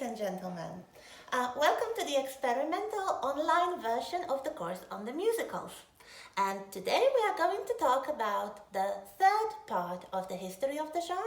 ladies and gentlemen. Welcome to the experimental online version of the course on the musicals. And today we are going to talk about the third part of the history of the genre,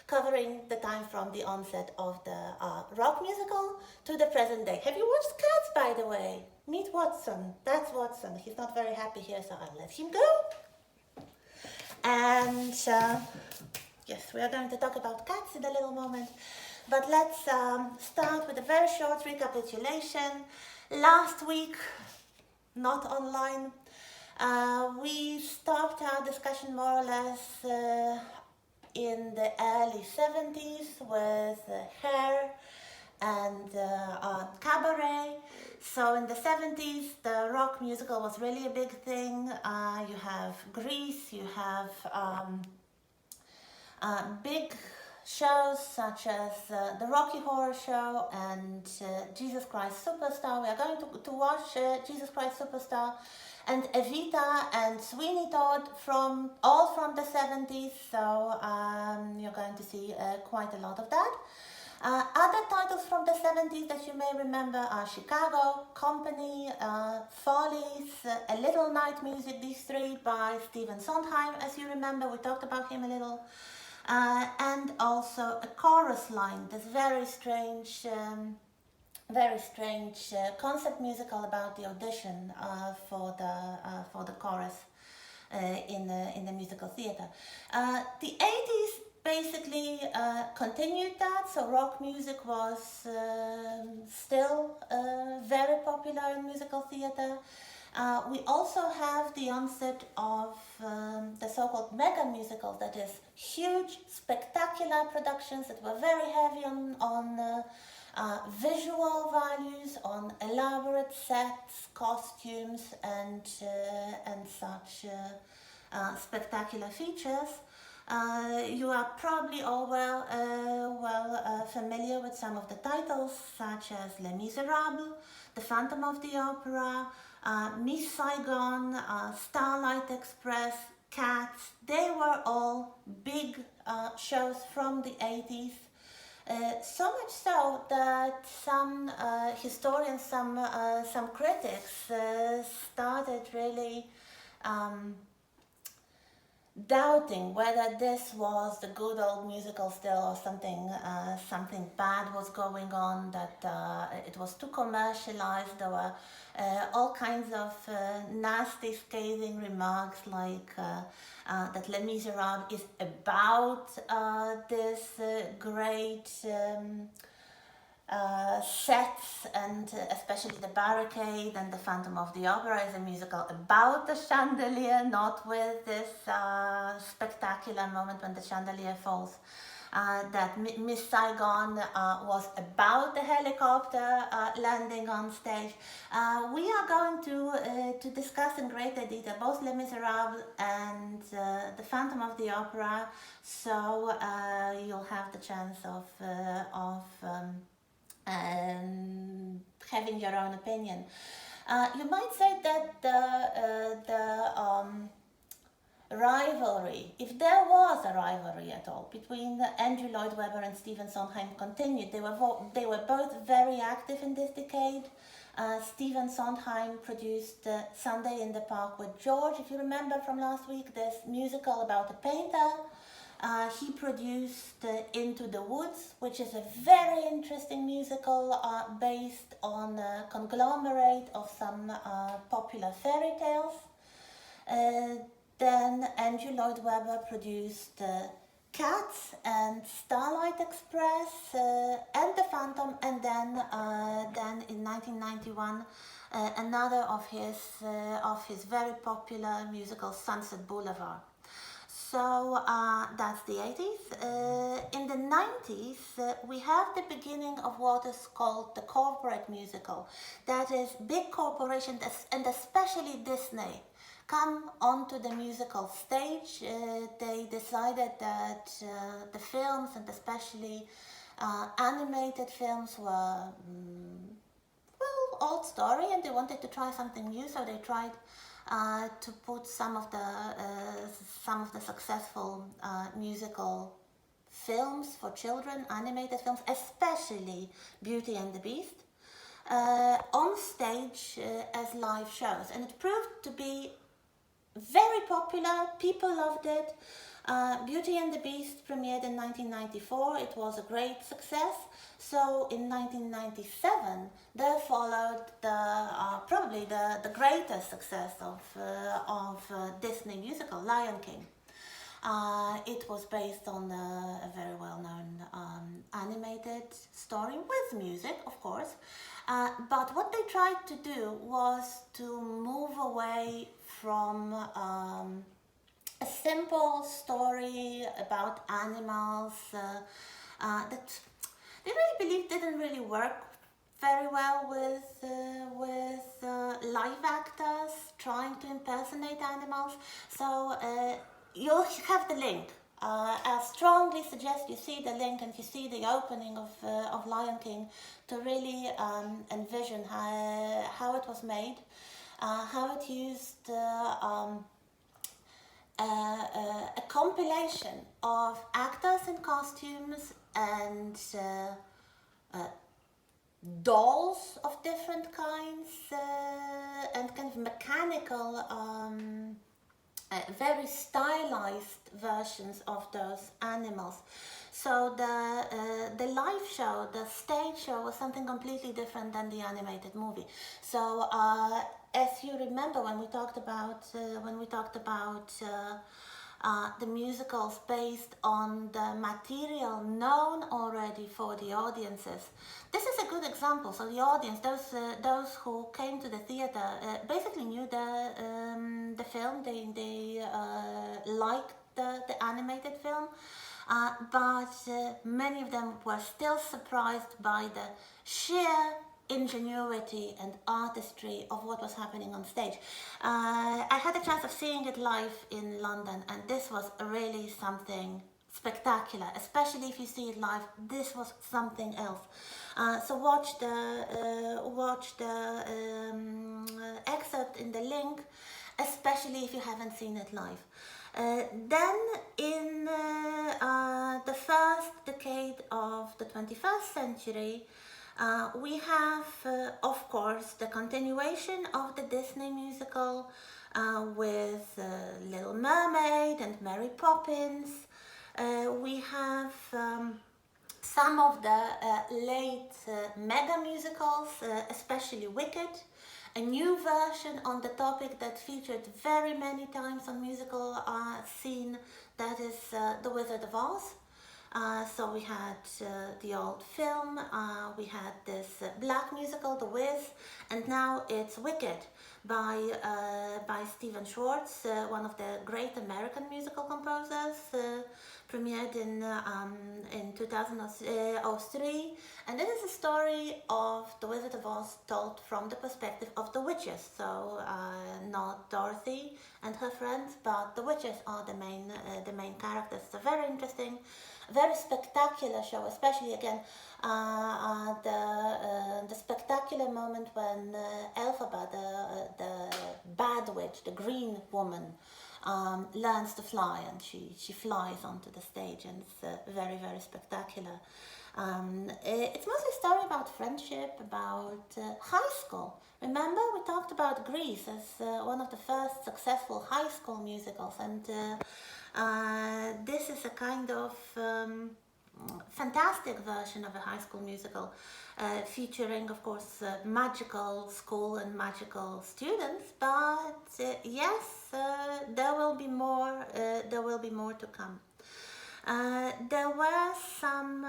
covering the time from the onset of the rock musical to the present day. Have you watched Cats, by the way? Meet Watson. That's Watson. He's not very happy here, so I'll let him go. And yes, we are going to talk about Cats in a little moment. But let's start with a very short recapitulation. Last week, not online, we stopped our discussion more or less in the early 70s with Hair and Cabaret. So in the 70s, the rock musical was really a big thing. You have Grease, you have big shows such as the Rocky Horror Show and Jesus Christ Superstar. We are going to watch Jesus Christ Superstar and Evita and Sweeney Todd all from the 70s, so you're going to see quite a lot of that. Other titles from the 70s that you may remember are Chicago, Company, Follies, A Little Night Music, these three by Stephen Sondheim, as you remember, we talked about him a little. And also a chorus line, this very strange concept musical about the audition for the chorus in the musical theater. The 80s basically continued that, so rock music was still very popular in musical theater. We also have the onset of the so-called mega musicals, that is huge, spectacular productions that were very heavy on visual values, on elaborate sets, costumes, and such spectacular features. You are probably all familiar with some of the titles, such as Les Miserables, The Phantom of the Opera, Miss Saigon, Starlight Express, Cats. They were all big shows from the 80s. So much so that some historians, some critics started really doubting whether this was the good old musical still, or something bad was going on, that it was too commercialized. There were all kinds of nasty, scathing remarks like that Les Miserables is about this great sets, and especially the Barricade, and the Phantom of the Opera is a musical about the chandelier, not with this spectacular moment when the chandelier falls. That Miss Saigon was about the helicopter landing on stage. We are going to discuss in greater detail both Les Miserables and the Phantom of the Opera, so you'll have the chance of having your own opinion. You might say that the rivalry, if there was a rivalry at all between Andrew Lloyd Webber and Stephen Sondheim, continued. They were both very active in this decade. Stephen Sondheim produced Sunday in the Park with George, if you remember from last week, this musical about a painter. He produced Into the Woods, which is a very interesting musical based on a conglomerate of some popular fairy tales. Then Andrew Lloyd Webber produced Cats and Starlight Express and The Phantom, and then in 1991 another of his very popular musicals, Sunset Boulevard. So that's the 80s. In the 90s, we have the beginning of what is called the corporate musical. That is, big corporations, and especially Disney, come onto the musical stage. They decided that the films, and especially animated films, were old story, and they wanted to try something new, so they tried to put some of the successful musical films for children, animated films, especially Beauty and the Beast, on stage as live shows. And it proved to be very popular. People loved it. Beauty and the Beast premiered in 1994. It was a great success. So in 1997, there followed probably the greatest success of Disney musical, Lion King. It was based on a very well-known animated story with music, of course. But what they tried to do was to move away from a simple story about animals that they really believed didn't really work very well with live actors trying to impersonate animals. So you'll have the link. I strongly suggest you see the link and you see the opening of Lion King to really envision how it was made, how it used a compilation of actors in costumes and dolls of different kinds and kind of mechanical, very stylized versions of those animals. So the live show, the stage show, was something completely different than the animated movie. So as you remember, when we talked about the musicals based on the material known already for the audiences, this is a good example. So the audience, those who came to the theater, basically knew the film. They liked the animated film, but many of them were still surprised by the sheer ingenuity and artistry of what was happening on stage. I had a chance of seeing it live in London, and this was really something spectacular. Especially if you see it live, this was something else. So watch the excerpt in the link, especially if you haven't seen it live. Then in the first decade of the 21st century, we have, of course, the continuation of the Disney musical with Little Mermaid and Mary Poppins. We have some of the late mega musicals, especially Wicked, a new version on the topic that featured very many times on musical scene, that is The Wizard of Oz. So we had the old film, we had this black musical, The Wiz, and now it's Wicked by Stephen Schwartz, one of the great American musical composers, premiered in 2003, and it is a story of The Wizard of Oz told from the perspective of the witches. So not Dorothy and her friends, but the witches are the main characters. It's a very interesting, very spectacular show, especially again the spectacular moment when Elphaba, the bad witch, the green woman, learns to fly, and she flies onto the stage, and it's very, very spectacular. It's mostly a story about friendship, about high school. Remember, we talked about Grease as one of the first successful high school musicals, and this is a kind of fantastic version of a high school musical, featuring, of course, magical school and magical students. But yes, there will be more. There will be more to come. There were some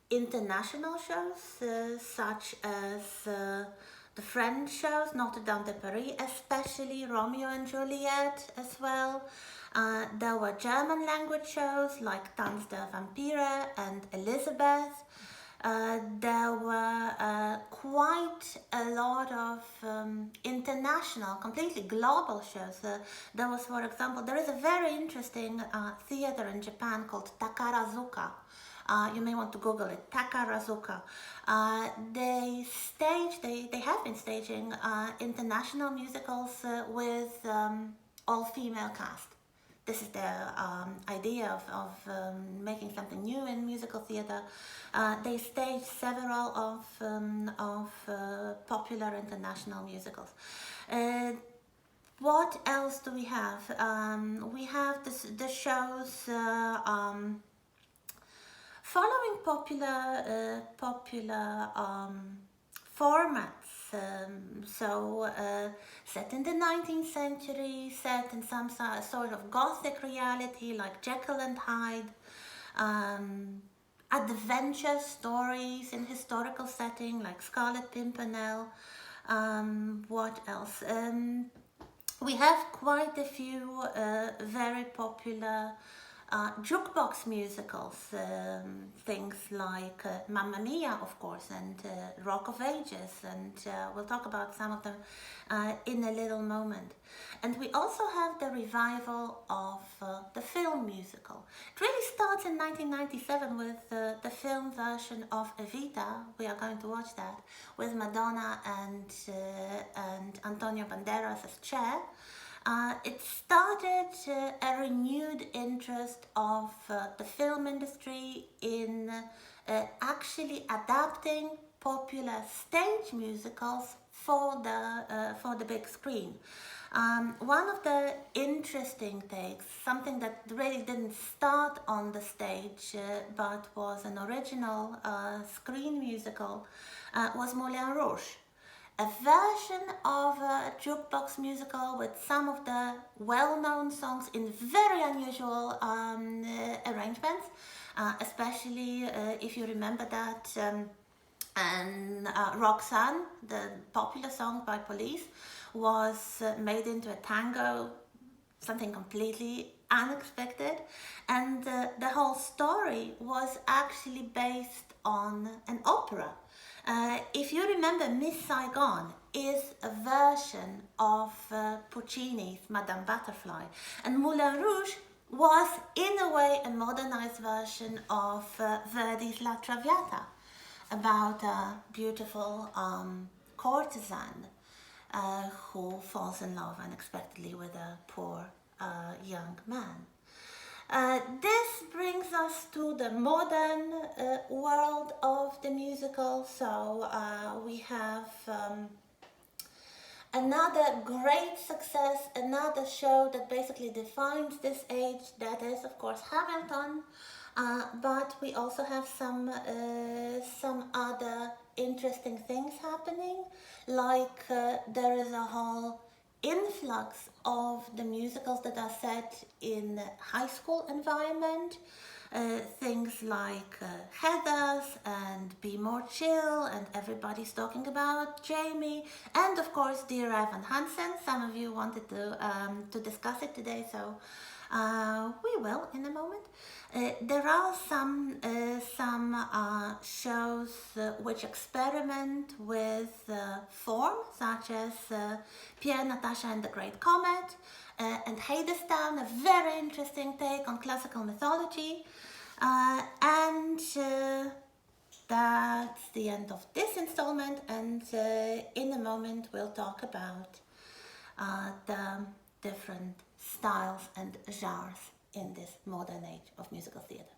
international shows, such as the French shows, Notre Dame de Paris, especially Romeo and Juliet as well. There were German language shows like Tanz der Vampire and Elizabeth. There were quite a lot of international, completely global shows. There was, for example, there is a very interesting theater in Japan called Takarazuka. You may want to Google it, Takarazuka. They have been staging international musicals with all-female cast. This is their idea of making something new in musical theatre. They staged several of popular international musicals. What else do we have? We have the shows following popular formats. Set in the 19th century, set in some sort of gothic reality like Jekyll and Hyde, adventure stories in historical setting like Scarlet Pimpernel. What else? We have quite a few very popular jukebox musicals, things like Mamma Mia, of course, and Rock of Ages, and we'll talk about some of them in a little moment. And we also have the revival of the film musical. It really starts in 1997 with the film version of Evita. We are going to watch that with Madonna and Antonio Banderas as Cher. It started a renewed interest of the film industry in actually adapting popular stage musicals for the big screen. One of the interesting takes, something that really didn't start on the stage but was an original screen musical, was Moulin Rouge. A version of a jukebox musical with some of the well-known songs in very unusual arrangements, especially if you remember that and Roxanne, the popular song by Police, was made into a tango, something completely unexpected, and the whole story was actually based on an opera. If you remember, Miss Saigon is a version of Puccini's Madame Butterfly, and Moulin Rouge was in a way a modernized version of Verdi's La Traviata, about a beautiful courtesan who falls in love unexpectedly with a poor young man. This brings us to the modern world of the musical. So we have another great success, another show that basically defines this age, that is of course Hamilton, but we also have some other interesting things happening, like there is a whole influx of the musicals that are set in high school environment, things like Heathers and Be More Chill, and everybody's talking about Jamie, and of course Dear Evan Hansen. Some of you wanted to discuss it today, so we will in a moment. There are some shows which experiment with form, such as Pierre, Natasha and the Great Comet, and Hadestown, a very interesting take on classical mythology. And that's the end of this installment, and in a moment we'll talk about the different styles and genres in this modern age of musical theatre.